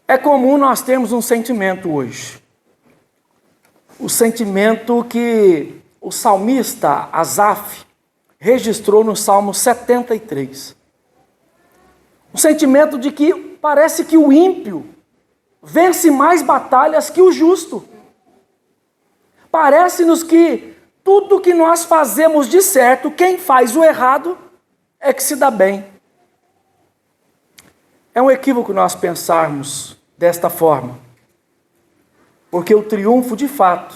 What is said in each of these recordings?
É comum nós termos um sentimento hoje. O sentimento que o salmista Asaf registrou no Salmo 73. Um sentimento de que parece que o ímpio vence mais batalhas que o justo. Parece-nos que tudo que nós fazemos de certo, quem faz o errado é que se dá bem. É um equívoco nós pensarmos desta forma, porque o triunfo de fato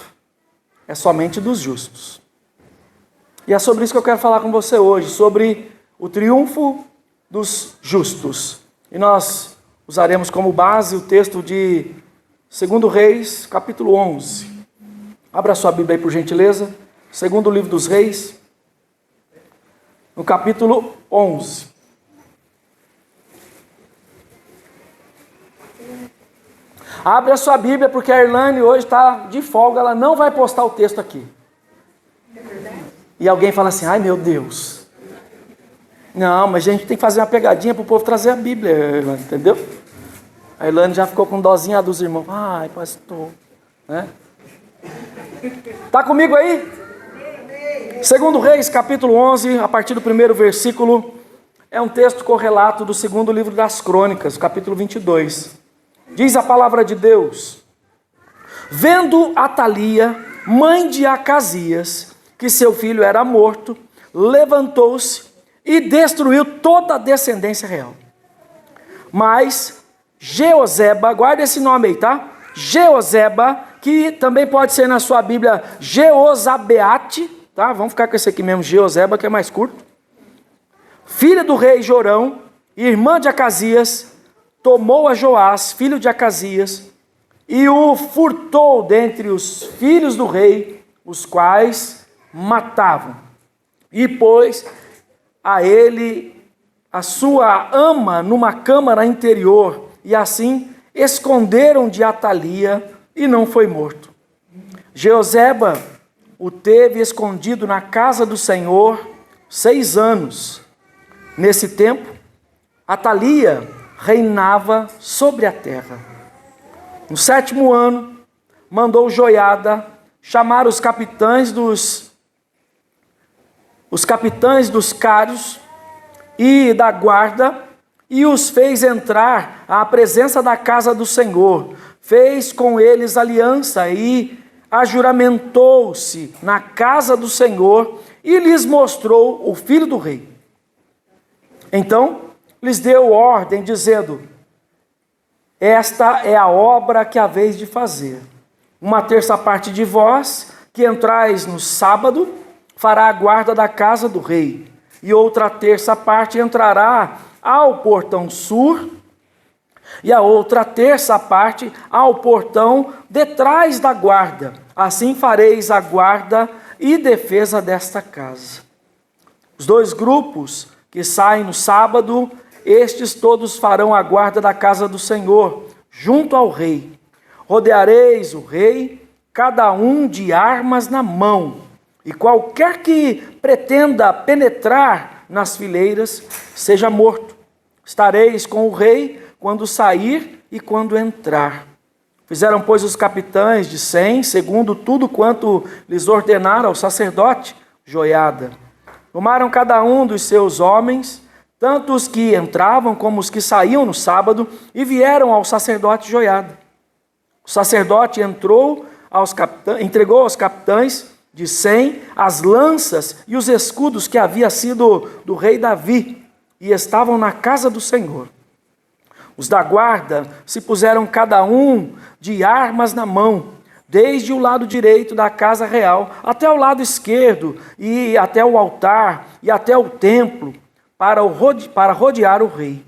é somente dos justos. E é sobre isso que eu quero falar com você hoje, sobre o triunfo dos justos. E nós usaremos como base o texto de 2 Reis, capítulo 11. Abra sua Bíblia aí, por gentileza. Segundo livro dos Reis, no capítulo 11. Abre a sua Bíblia, porque a Irlane hoje está de folga, ela não vai postar o texto aqui. E alguém fala assim, ai meu Deus. Não, mas a gente tem que fazer uma pegadinha para o povo trazer a Bíblia, Irlane, entendeu? A Irlane já ficou com dozinha dos irmãos. Ai, pastor. Né? Tá comigo aí? 2 Reis, capítulo 11, a partir do primeiro versículo, é um texto correlato do segundo livro das Crônicas, capítulo 22. Diz a palavra de Deus: vendo Atalia, mãe de Acasias, que seu filho era morto, levantou-se e destruiu toda a descendência real. Mas Jeozeba, guarda esse nome aí, tá? Jeozeba, que também pode ser na sua Bíblia Jeozabeate, tá? Vamos ficar com esse aqui mesmo, Jeozeba, que é mais curto. Filha do rei Jorão, irmã de Acasias, tomou a Joás, filho de Acasias, e o furtou dentre os filhos do rei, os quais matavam. E pôs a ele a sua ama numa câmara interior, e assim esconderam de Atalia, e não foi morto. Jeozeba o teve escondido na casa do Senhor 6 anos. Nesse tempo, Atalia reinava sobre a terra. No 7º ano, mandou Joiada chamar os capitães dos cários e da guarda, e os fez entrar à presença da casa do Senhor. Fez com eles aliança e ajuramentou-se na casa do Senhor e lhes mostrou o filho do rei. Então lhes deu ordem, dizendo: esta é a obra que haveis de fazer. 1/3 parte de vós, que entrais no sábado, fará a guarda da casa do rei, e outra 1/3 parte entrará ao portão sul, e a outra 1/3 parte ao portão detrás da guarda. Assim fareis a guarda e defesa desta casa. Os 2 grupos que saem no sábado, estes todos farão a guarda da casa do Senhor, junto ao rei. Rodeareis o rei, cada um de armas na mão, e qualquer que pretenda penetrar nas fileiras, seja morto. Estareis com o rei quando sair e quando entrar. Fizeram, pois, os capitães de 100, segundo tudo quanto lhes ordenara o sacerdote Joiada. Tomaram cada um dos seus homens, tanto os que entravam como os que saíam no sábado, e vieram ao sacerdote Joiada. O sacerdote entregou aos capitães de 100 as lanças e os escudos que havia sido do rei Davi, e estavam na casa do Senhor. Os da guarda se puseram cada um de armas na mão, desde o lado direito da casa real até o lado esquerdo, e até o altar, e até o templo, para rodear o rei.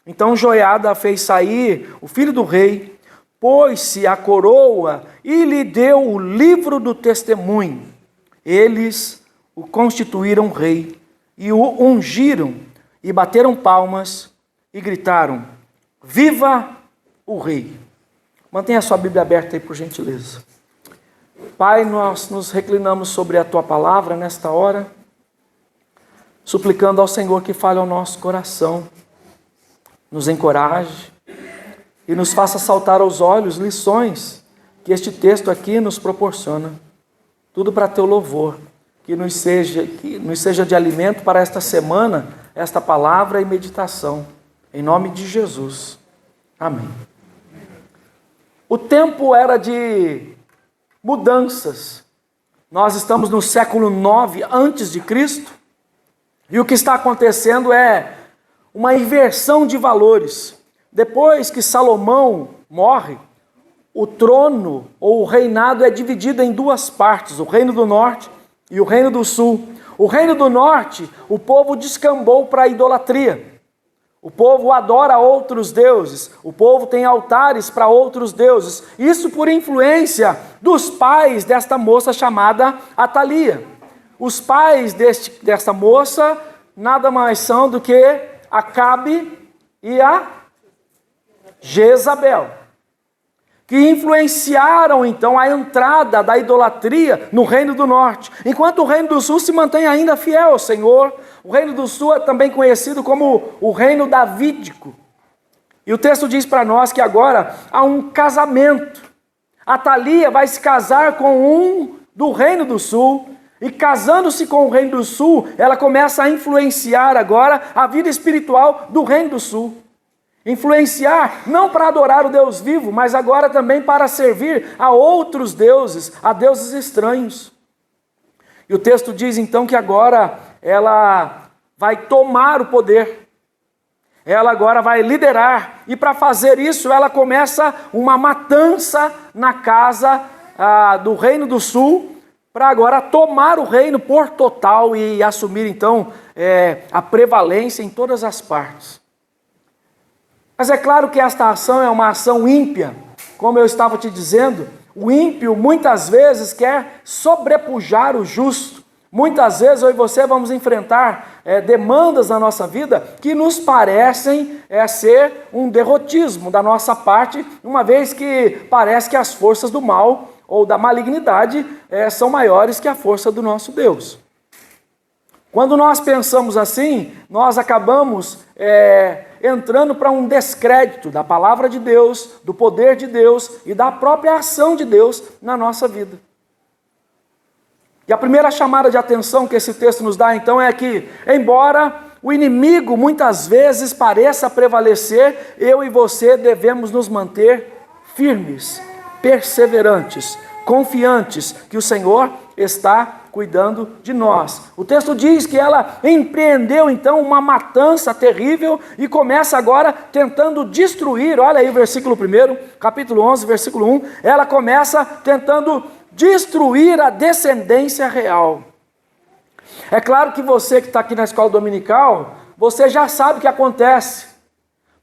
Então Joiada fez sair o filho do rei, pôs-se a coroa e lhe deu o livro do testemunho. Eles o constituíram rei e o ungiram, e bateram palmas e gritaram: viva o rei! Mantenha a sua Bíblia aberta aí, por gentileza. Pai, nós nos reclinamos sobre a Tua palavra nesta hora, suplicando ao Senhor que fale ao nosso coração, nos encoraje, e nos faça saltar aos olhos lições que este texto aqui nos proporciona. Tudo para teu louvor, que nos seja de alimento para esta semana, esta palavra e meditação. Em nome de Jesus. Amém. O tempo era de mudanças. Nós estamos no século 9 antes de Cristo, e o que está acontecendo é uma inversão de valores. Depois que Salomão morre, o trono ou o reinado é dividido em duas partes, o reino do norte e o reino do sul. O reino do norte, o povo descambou para a idolatria. O povo adora outros deuses, o povo tem altares para outros deuses. Isso por influência dos pais desta moça chamada Atalia. Os pais desta moça nada mais são do que Acabe e a Jezabel, que influenciaram então a entrada da idolatria no reino do norte, enquanto o reino do sul se mantém ainda fiel ao Senhor. O reino do sul é também conhecido como o reino davídico. E o texto diz para nós que agora há um casamento. Atalia vai se casar com um do reino do sul, e casando-se com o reino do sul, ela começa a influenciar agora a vida espiritual do reino do sul. Influenciar não para adorar o Deus vivo, mas agora também para servir a outros deuses, a deuses estranhos. E o texto diz então que agora ela vai tomar o poder, ela agora vai liderar, e para fazer isso ela começa uma matança na casa do reino do sul, para agora tomar o reino por total e assumir então a prevalência em todas as partes. Mas é claro que esta ação é uma ação ímpia. Como eu estava te dizendo, o ímpio muitas vezes quer sobrepujar o justo. Muitas vezes eu e você vamos enfrentar demandas na nossa vida que nos parecem ser um derrotismo da nossa parte, uma vez que parece que as forças do mal ou da malignidade são maiores que a força do nosso Deus. Quando nós pensamos assim, nós acabamos entrando para um descrédito da palavra de Deus, do poder de Deus e da própria ação de Deus na nossa vida. E a primeira chamada de atenção que esse texto nos dá então é que, embora o inimigo muitas vezes pareça prevalecer, eu e você devemos nos manter firmes, perseverantes, confiantes que o Senhor está cuidando de nós. O texto diz que ela empreendeu então uma matança terrível e começa agora tentando destruir, olha aí o versículo 1, capítulo 11, versículo 1, ela começa tentando destruir a descendência real. É claro que você que está aqui na escola dominical, você já sabe o que acontece,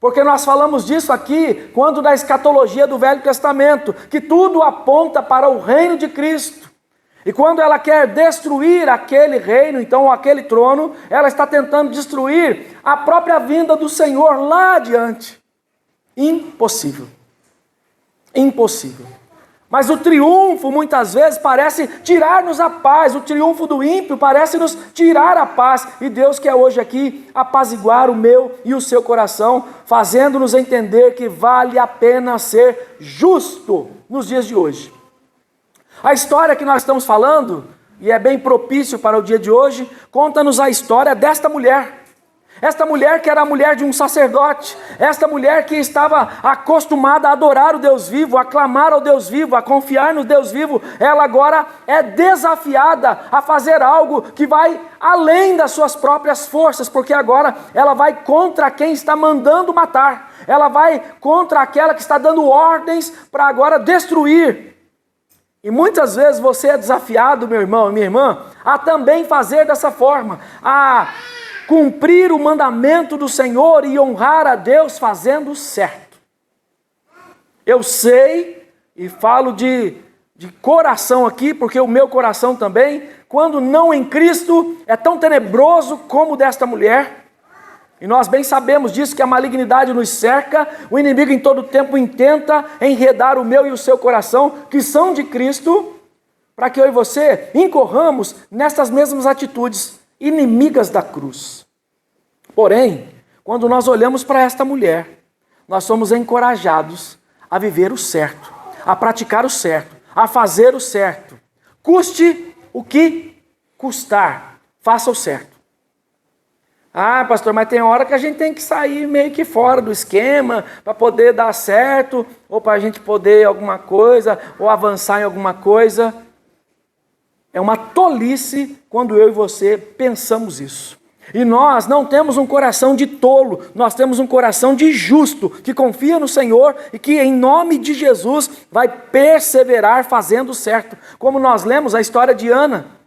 porque nós falamos disso aqui quando da escatologia do Velho Testamento, que tudo aponta para o reino de Cristo. E quando ela quer destruir aquele reino, então aquele trono, ela está tentando destruir a própria vinda do Senhor lá adiante. Impossível. Impossível. Mas o triunfo muitas vezes parece tirar-nos a paz, o triunfo do ímpio parece nos tirar a paz, e Deus quer hoje aqui apaziguar o meu e o seu coração, fazendo-nos entender que vale a pena ser justo nos dias de hoje. A história que nós estamos falando, e é bem propício para o dia de hoje, conta-nos a história desta mulher. Esta mulher que era a mulher de um sacerdote, esta mulher que estava acostumada a adorar o Deus vivo, a clamar ao Deus vivo, a confiar no Deus vivo, ela agora é desafiada a fazer algo que vai além das suas próprias forças, porque agora ela vai contra quem está mandando matar, ela vai contra aquela que está dando ordens para agora destruir. E muitas vezes você é desafiado, meu irmão e minha irmã, a também fazer dessa forma, a cumprir o mandamento do Senhor e honrar a Deus fazendo certo. Eu sei, e falo de coração aqui, porque o meu coração também, quando não em Cristo, é tão tenebroso como o desta mulher. E nós bem sabemos disso, que a malignidade nos cerca, o inimigo em todo tempo intenta enredar o meu e o seu coração, que são de Cristo, para que eu e você incorramos nessas mesmas atitudes inimigas da cruz. Porém, quando nós olhamos para esta mulher, nós somos encorajados a viver o certo, a praticar o certo, a fazer o certo. Custe o que custar, faça o certo. Ah, pastor, mas tem hora que a gente tem que sair meio que fora do esquema para poder dar certo, ou para a gente poder alguma coisa, ou avançar em alguma coisa. É uma tolice quando eu e você pensamos isso. E nós não temos um coração de tolo, nós temos um coração de justo, que confia no Senhor e que em nome de Jesus vai perseverar fazendo o certo. Como nós lemos a história de Ana.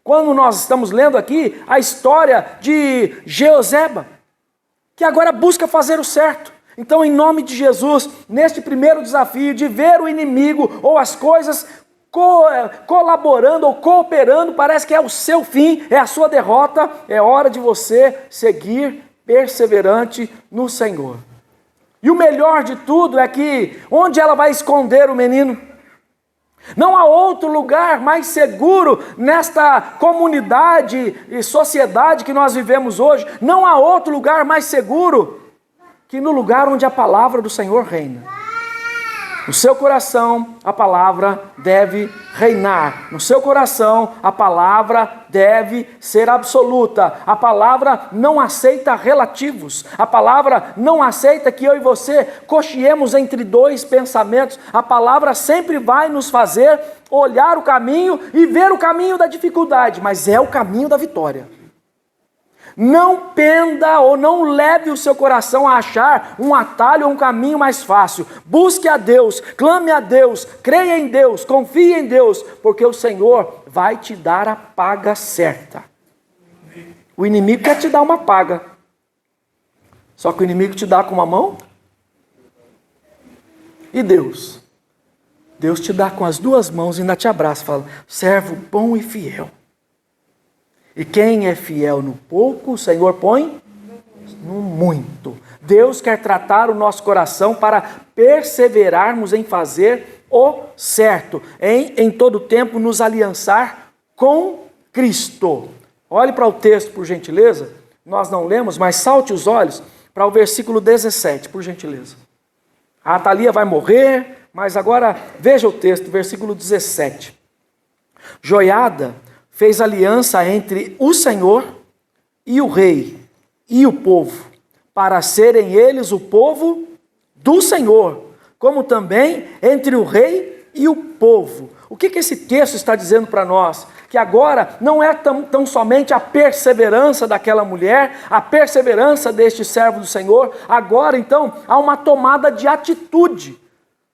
Quando nós estamos lendo aqui a história de Jeoseba, que agora busca fazer o certo. Então, em nome de Jesus, neste primeiro desafio de ver o inimigo ou as coisas colaborando ou cooperando, parece que é o seu fim, é a sua derrota, é hora de você seguir perseverante no Senhor. E o melhor de tudo é que, onde ela vai esconder o menino? Não há outro lugar mais seguro nesta comunidade e sociedade que nós vivemos hoje. Não há outro lugar mais seguro que no lugar onde a palavra do Senhor reina. No seu coração, a palavra deve reinar. No seu coração, a palavra deve ser absoluta. A palavra não aceita relativos. A palavra não aceita que eu e você cocheemos entre dois pensamentos. A palavra sempre vai nos fazer olhar o caminho e ver o caminho da dificuldade, mas é o caminho da vitória. Não penda ou não leve o seu coração a achar um atalho ou um caminho mais fácil. Busque a Deus, clame a Deus, creia em Deus, confie em Deus, porque o Senhor vai te dar a paga certa. O inimigo quer te dar uma paga, só que o inimigo te dá com uma mão. E Deus? Deus te dá com as duas mãos e ainda te abraça e fala: servo bom e fiel. E quem é fiel no pouco, o Senhor põe no muito. Deus quer tratar o nosso coração para perseverarmos em fazer o certo, em todo tempo nos aliançar com Cristo. Olhe para o texto, por gentileza. Nós não lemos, mas salte os olhos para o versículo 17, por gentileza. A Atalia vai morrer, mas agora veja o texto, versículo 17. Joiada fez aliança entre o Senhor e o rei e o povo, para serem eles o povo do Senhor, como também entre o rei e o povo. O que esse texto está dizendo para nós? Que agora não é tão somente a perseverança daquela mulher, a perseverança deste servo do Senhor, agora então há uma tomada de atitude.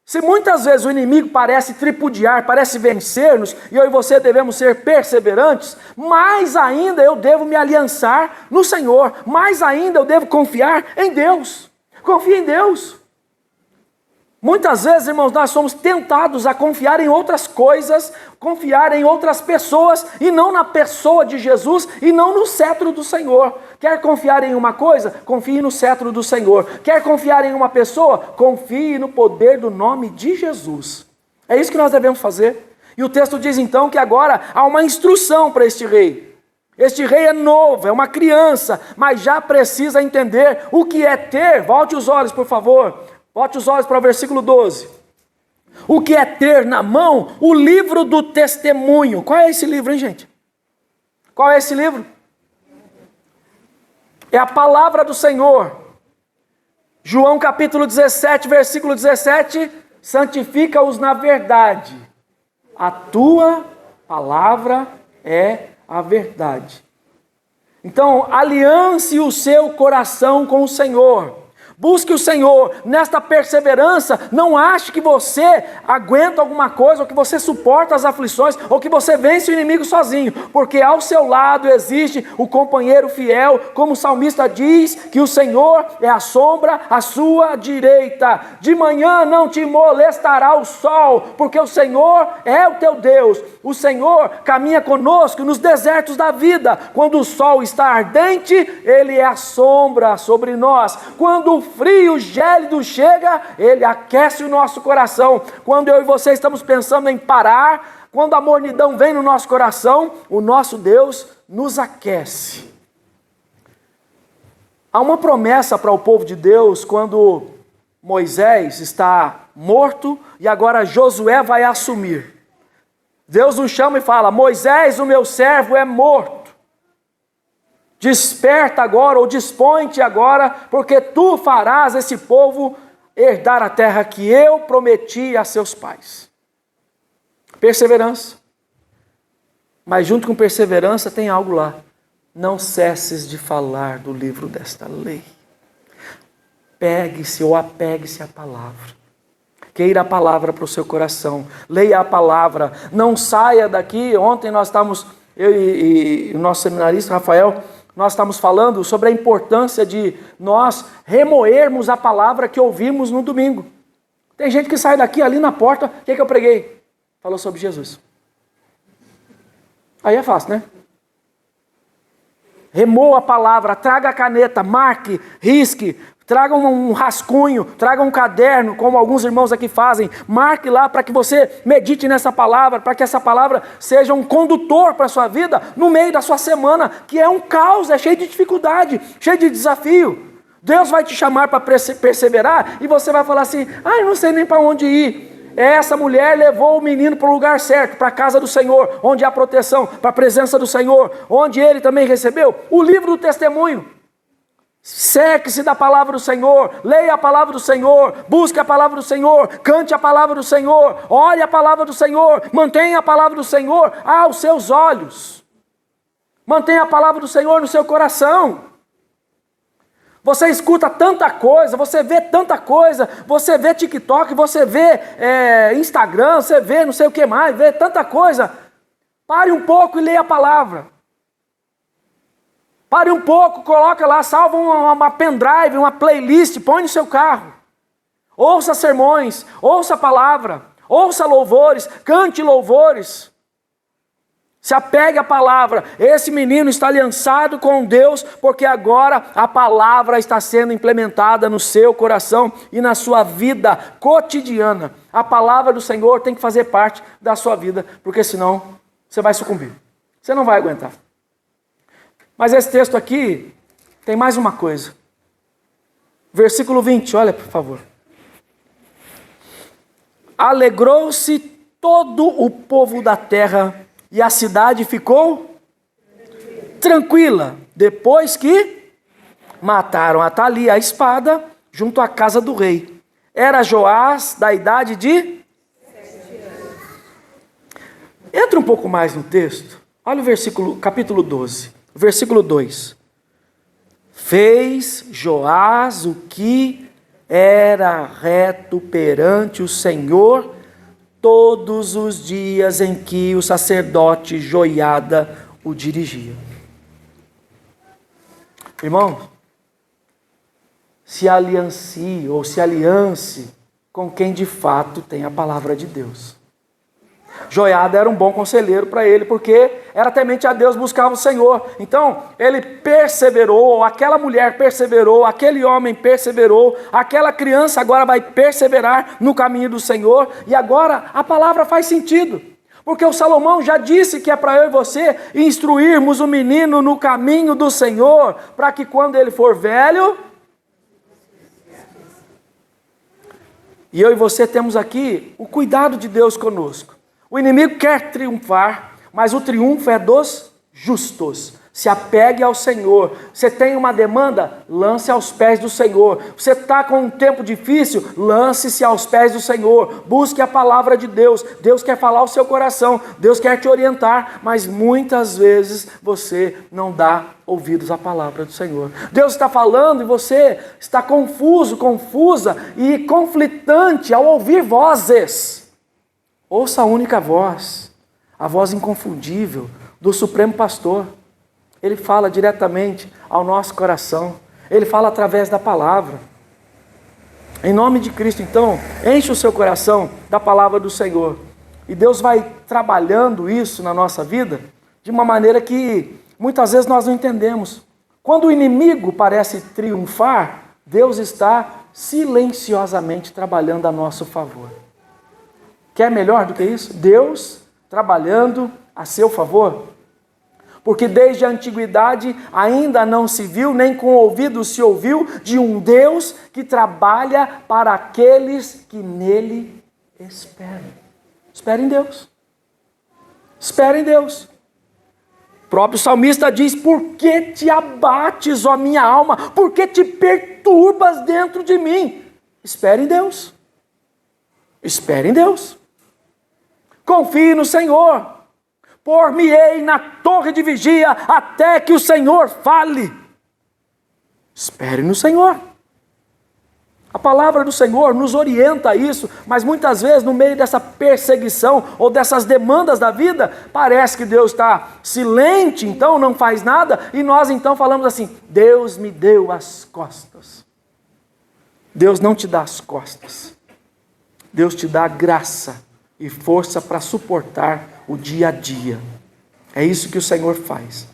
Se muitas vezes o inimigo parece tripudiar, parece vencer-nos, e eu e você devemos ser perseverantes, mais ainda eu devo me aliançar no Senhor, mais ainda eu devo confiar em Deus. Confie em Deus. Muitas vezes, irmãos, nós somos tentados a confiar em outras coisas, confiar em outras pessoas, e não na pessoa de Jesus, e não no cetro do Senhor. Quer confiar em uma coisa? Confie no cetro do Senhor. Quer confiar em uma pessoa? Confie no poder do nome de Jesus. É isso que nós devemos fazer. E o texto diz então que agora há uma instrução para este rei. Este rei é novo, é uma criança, mas já precisa entender o que é ter. Volte os olhos, por favor. Volte os olhos para o versículo 12. O que é ter na mão o livro do testemunho. Qual é esse livro, hein, gente? Qual é esse livro? É a palavra do Senhor. João capítulo 17, versículo 17. Santifica-os na verdade. A tua palavra é a verdade. Então, aliance o seu coração com o Senhor. Busque o Senhor nesta perseverança. Não ache que você aguenta alguma coisa, ou que você suporta as aflições, ou que você vence o inimigo sozinho, porque ao seu lado existe o companheiro fiel, como o salmista diz, que o Senhor é a sombra à sua direita. De manhã não te molestará o sol, porque o Senhor é o teu Deus. O Senhor caminha conosco nos desertos da vida. Quando o sol está ardente, Ele é a sombra sobre nós. Quando o frio gélido chega, Ele aquece o nosso coração. Quando eu e você estamos pensando em parar, quando a mornidão vem no nosso coração, o nosso Deus nos aquece. Há uma promessa para o povo de Deus quando Moisés está morto e agora Josué vai assumir. Deus nos chama e fala: Moisés, o meu servo, é morto. Desperta agora, ou dispõe-te agora, porque tu farás esse povo herdar a terra que eu prometi a seus pais. Perseverança. Mas junto com perseverança tem algo lá. Não cesses de falar do livro desta lei. Pegue-se ou apegue-se à palavra. Queira a palavra para o seu coração. Leia a palavra. Não saia daqui. Ontem nós estávamos, eu e o nosso seminarista Rafael, nós estamos falando sobre a importância de nós remoermos a palavra que ouvimos no domingo. Tem gente que sai daqui, ali na porta, o que eu preguei? Falou sobre Jesus. Aí é fácil, né? Remoa a palavra, traga a caneta, marque, risque, traga um rascunho, traga um caderno, como alguns irmãos aqui fazem. Marque lá para que você medite nessa palavra, para que essa palavra seja um condutor para a sua vida no meio da sua semana, que é um caos, é cheio de dificuldade, cheio de desafio. Deus vai te chamar para perseverar e você vai falar assim: eu não sei nem para onde ir. Essa mulher levou o menino para o lugar certo, para a casa do Senhor, onde há proteção, para a presença do Senhor, onde ele também recebeu o livro do testemunho. Cerque-se da palavra do Senhor, leia a palavra do Senhor, busque a palavra do Senhor, cante a palavra do Senhor, olhe a palavra do Senhor, mantenha a palavra do Senhor aos seus olhos, mantenha a palavra do Senhor no seu coração. Você escuta tanta coisa, você vê tanta coisa, você vê TikTok, você vê Instagram, você vê não sei o que mais, vê tanta coisa. Pare um pouco e leia a palavra. Pare um pouco, coloca lá, salva uma pendrive, uma playlist, põe no seu carro. Ouça sermões, ouça a palavra, ouça louvores, cante louvores. Se apegue à palavra. Esse menino está aliançado com Deus, porque agora a palavra está sendo implementada no seu coração e na sua vida cotidiana. A palavra do Senhor tem que fazer parte da sua vida, porque senão você vai sucumbir. Você não vai aguentar. Mas esse texto aqui tem mais uma coisa. Versículo 20, olha por favor. Alegrou-se todo o povo da terra e a cidade ficou tranquila, depois que mataram Atalia, a espada, junto à casa do rei. Era Joás da idade de 7 anos. Entra um pouco mais no texto. Olha o versículo, capítulo 12, versículo 2. Fez Joás o que era reto perante o Senhor todos os dias em que o sacerdote Joiada o dirigia. Irmãos, se aliancie ou se aliance com quem de fato tem a palavra de Deus. Joiada era um bom conselheiro para ele, porque era temente a Deus, buscava o Senhor. Então, ele perseverou, aquela mulher perseverou, aquele homem perseverou, aquela criança agora vai perseverar no caminho do Senhor, e agora a palavra faz sentido. Porque o Salomão já disse que é para eu e você instruirmos o menino no caminho do Senhor, para que quando ele for velho... E eu e você temos aqui o cuidado de Deus conosco. O inimigo quer triunfar, mas o triunfo é dos justos. Se apegue ao Senhor. Você tem uma demanda? Lance aos pés do Senhor. Você está com um tempo difícil? Lance-se aos pés do Senhor. Busque a palavra de Deus. Deus quer falar ao seu coração. Deus quer te orientar, mas muitas vezes você não dá ouvidos à palavra do Senhor. Deus está falando e você está confuso, confusa e conflitante ao ouvir vozes. Ouça a única voz, a voz inconfundível do Supremo Pastor. Ele fala diretamente ao nosso coração. Ele fala através da palavra. Em nome de Cristo, então, enche o seu coração da palavra do Senhor. E Deus vai trabalhando isso na nossa vida de uma maneira que muitas vezes nós não entendemos. Quando o inimigo parece triunfar, Deus está silenciosamente trabalhando a nosso favor. Quer melhor do que isso? Deus trabalhando a seu favor. Porque desde a antiguidade ainda não se viu, nem com ouvido se ouviu, de um Deus que trabalha para aqueles que nele esperam. Espere em Deus. Espere em Deus. O próprio salmista diz: por que te abates, ó minha alma? Por que te perturbas dentro de mim? Espere em Deus. Espere em Deus. Confie no Senhor. Por-me-ei na torre de vigia até que o Senhor fale. Espere no Senhor. A palavra do Senhor nos orienta a isso, mas muitas vezes no meio dessa perseguição ou dessas demandas da vida, parece que Deus está silente, então não faz nada, e nós então falamos assim: Deus me deu as costas. Deus não te dá as costas. Deus te dá graça e força para suportar o dia a dia. É isso que o Senhor faz.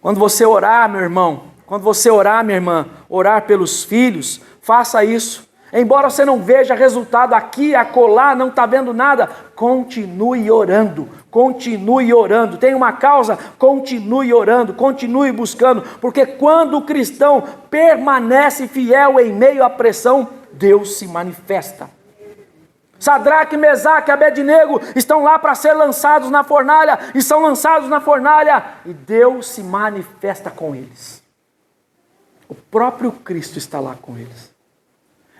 Quando você orar, meu irmão, quando você orar, minha irmã, orar pelos filhos, faça isso. Embora você não veja resultado aqui, acolá, não está vendo nada, continue orando, continue orando. Tem uma causa, continue orando, continue buscando, porque quando o cristão permanece fiel em meio à pressão, Deus se manifesta. Sadraque, Mesaque e Abednego estão lá para ser lançados na fornalha, e são lançados na fornalha, e Deus se manifesta com eles. O próprio Cristo está lá com eles.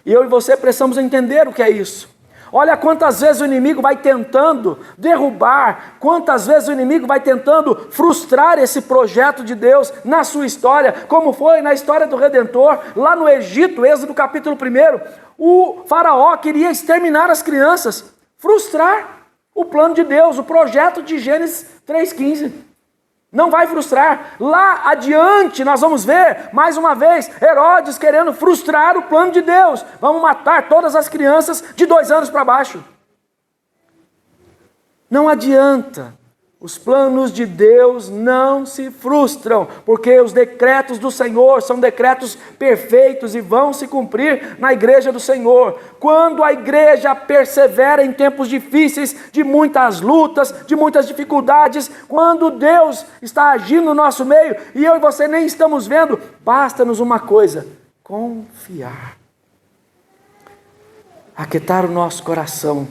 E eu e você precisamos entender o que é isso. Olha quantas vezes o inimigo vai tentando derrubar, quantas vezes o inimigo vai tentando frustrar esse projeto de Deus na sua história, como foi na história do Redentor, lá no Egito, Êxodo capítulo 1, o faraó queria exterminar as crianças, frustrar o plano de Deus, o projeto de Gênesis 3,15. Não vai frustrar. Lá adiante nós vamos ver, mais uma vez, Herodes querendo frustrar o plano de Deus. Vamos matar todas as crianças de 2 anos para baixo. Não adianta. Os planos de Deus não se frustram, porque os decretos do Senhor são decretos perfeitos e vão se cumprir na igreja do Senhor. Quando a igreja persevera em tempos difíceis, de muitas lutas, de muitas dificuldades, quando Deus está agindo no nosso meio e eu e você nem estamos vendo, basta-nos uma coisa: confiar, aquietar o nosso coração.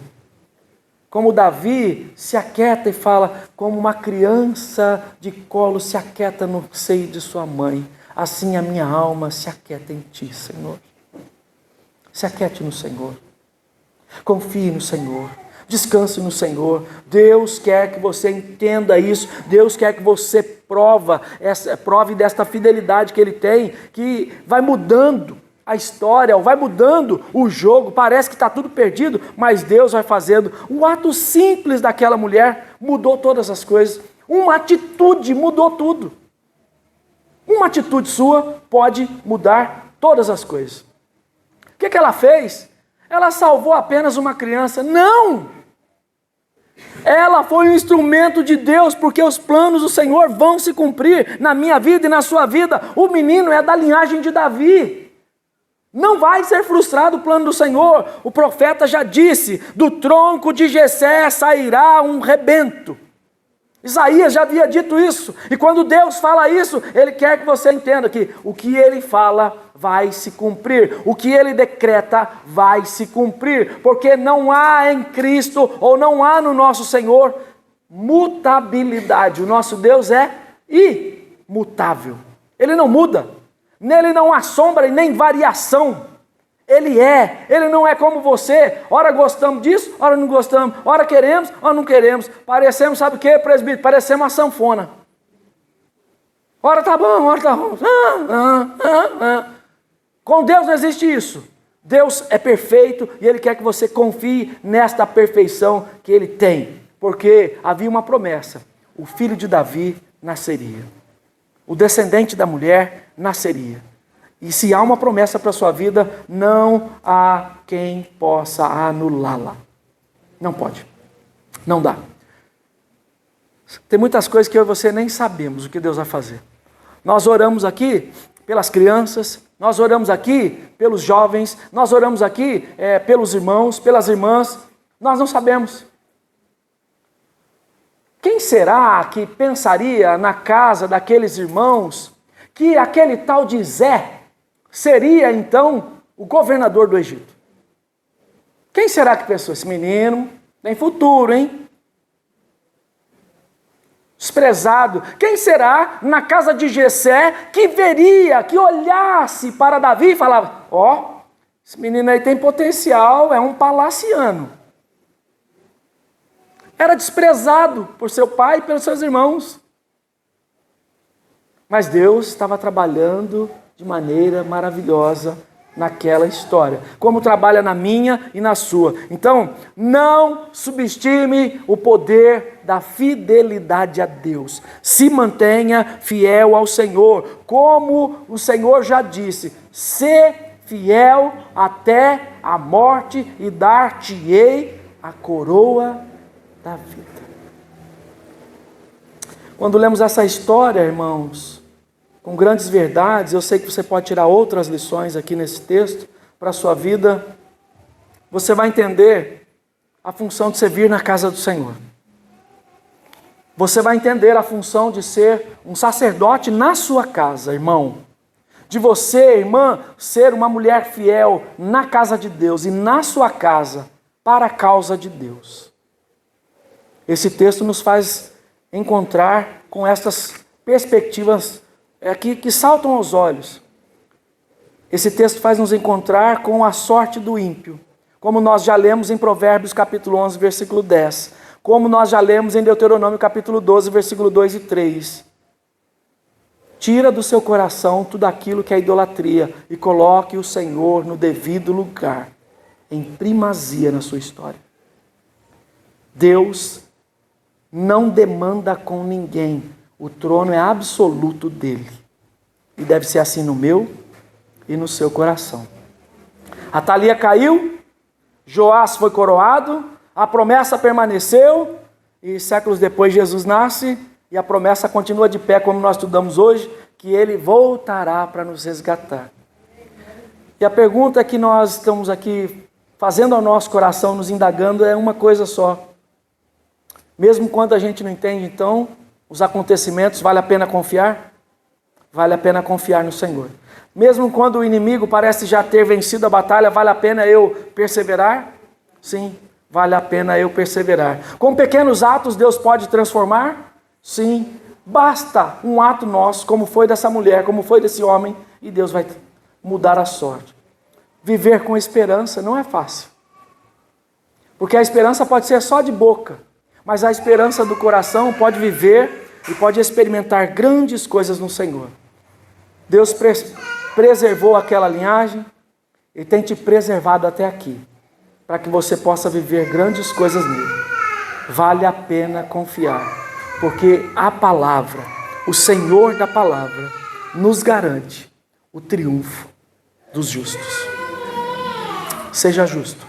Como Davi se aquieta e fala, como uma criança de colo se aquieta no seio de sua mãe, assim a minha alma se aquieta em ti, Senhor. Se aquiete no Senhor. Confie no Senhor. Descanse no Senhor. Deus quer que você entenda isso. Deus quer que você prove desta fidelidade que Ele tem, que vai mudando a história, vai mudando o jogo, parece que está tudo perdido, mas Deus vai fazendo. Um ato simples daquela mulher mudou todas as coisas. Uma atitude mudou tudo. Uma atitude sua pode mudar todas as coisas. O que ela fez? Ela salvou apenas uma criança? Não! Ela foi um instrumento de Deus, porque os planos do Senhor vão se cumprir na minha vida e na sua vida. O menino é da linhagem de Davi. Não vai ser frustrado o plano do Senhor. O profeta já disse, do tronco de Jessé sairá um rebento. Isaías já havia dito isso. E quando Deus fala isso, Ele quer que você entenda que o que Ele fala vai se cumprir. O que Ele decreta vai se cumprir. Porque não há em Cristo, ou não há no nosso Senhor, mutabilidade. O nosso Deus é imutável. Ele não muda. Nele não há sombra e nem variação. Ele não é como você. Ora gostamos disso, ora não gostamos. Ora queremos, ora não queremos. Parecemos, sabe o que, presbítero? Parecemos uma sanfona. Ora tá bom, ora tá ruim. Com Deus não existe isso. Deus é perfeito e Ele quer que você confie nesta perfeição que Ele tem. Porque havia uma promessa. O filho de Davi nasceria. O descendente da mulher nasceria. E se há uma promessa para a sua vida, não há quem possa anulá-la. Não pode. Não dá. Tem muitas coisas que eu e você nem sabemos o que Deus vai fazer. Nós oramos aqui pelas crianças, nós oramos aqui pelos jovens, nós oramos aqui pelos irmãos, pelas irmãs. Nós não sabemos. Quem será que pensaria na casa daqueles irmãos que aquele tal de Zé seria então o governador do Egito? Quem será que pensou? Esse menino tem futuro, hein? Desprezado. Quem será na casa de Jessé que veria, que olhasse para Davi e falava: ó, esse menino aí tem potencial, é um palaciano. Era desprezado por seu pai e pelos seus irmãos. Mas Deus estava trabalhando de maneira maravilhosa naquela história, como trabalha na minha e na sua. Então, não subestime o poder da fidelidade a Deus. Se mantenha fiel ao Senhor, como o Senhor já disse: sê fiel até a morte e dar-te-ei a coroa da vida. Quando lemos essa história, irmãos, com grandes verdades, eu sei que você pode tirar outras lições aqui nesse texto para a sua vida. Você vai entender a função de servir na casa do Senhor. Você vai entender a função de ser um sacerdote na sua casa, irmão. De você, irmã, ser uma mulher fiel na casa de Deus e na sua casa para a causa de Deus. Esse texto nos faz encontrar com estas perspectivas que saltam aos olhos. Esse texto faz nos encontrar com a sorte do ímpio, como nós já lemos em Provérbios capítulo 11, versículo 10, como nós já lemos em Deuteronômio capítulo 12, versículo 2 e 3. Tira do seu coração tudo aquilo que é idolatria e coloque o Senhor no devido lugar, em primazia na sua história. Deus não demanda com ninguém, o trono é absoluto dele. E deve ser assim no meu e no seu coração. Atalia caiu, Joás foi coroado, a promessa permaneceu, e séculos depois Jesus nasce, e a promessa continua de pé, como nós estudamos hoje, que ele voltará para nos resgatar. E a pergunta que nós estamos aqui fazendo ao nosso coração, nos indagando, é uma coisa só. Mesmo quando a gente não entende, então, os acontecimentos, vale a pena confiar? Vale a pena confiar no Senhor. Mesmo quando o inimigo parece já ter vencido a batalha, vale a pena eu perseverar? Sim, vale a pena eu perseverar. Com pequenos atos, Deus pode transformar? Sim, basta um ato nosso, como foi dessa mulher, como foi desse homem, e Deus vai mudar a sorte. Viver com esperança não é fácil. Porque a esperança pode ser só de boca, mas a esperança do coração pode viver e pode experimentar grandes coisas no Senhor. Deus preservou aquela linhagem e tem te preservado até aqui, para que você possa viver grandes coisas nele. Vale a pena confiar, porque a palavra, o Senhor da palavra, nos garante o triunfo dos justos. Seja justo,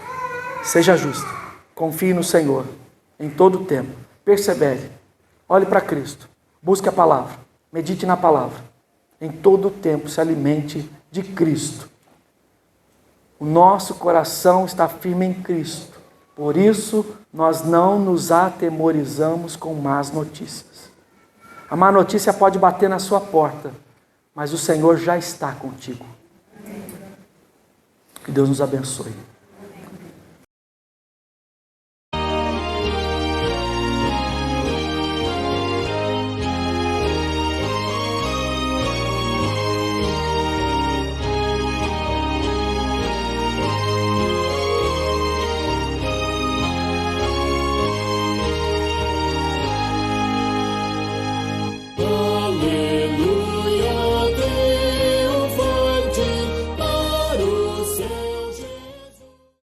confie no Senhor em todo o tempo, persevere, olhe para Cristo, busque a palavra, medite na palavra, em todo o tempo se alimente de Cristo. O nosso coração está firme em Cristo, por isso nós não nos atemorizamos com más notícias. A má notícia pode bater na sua porta, mas o Senhor já está contigo. Que Deus nos abençoe.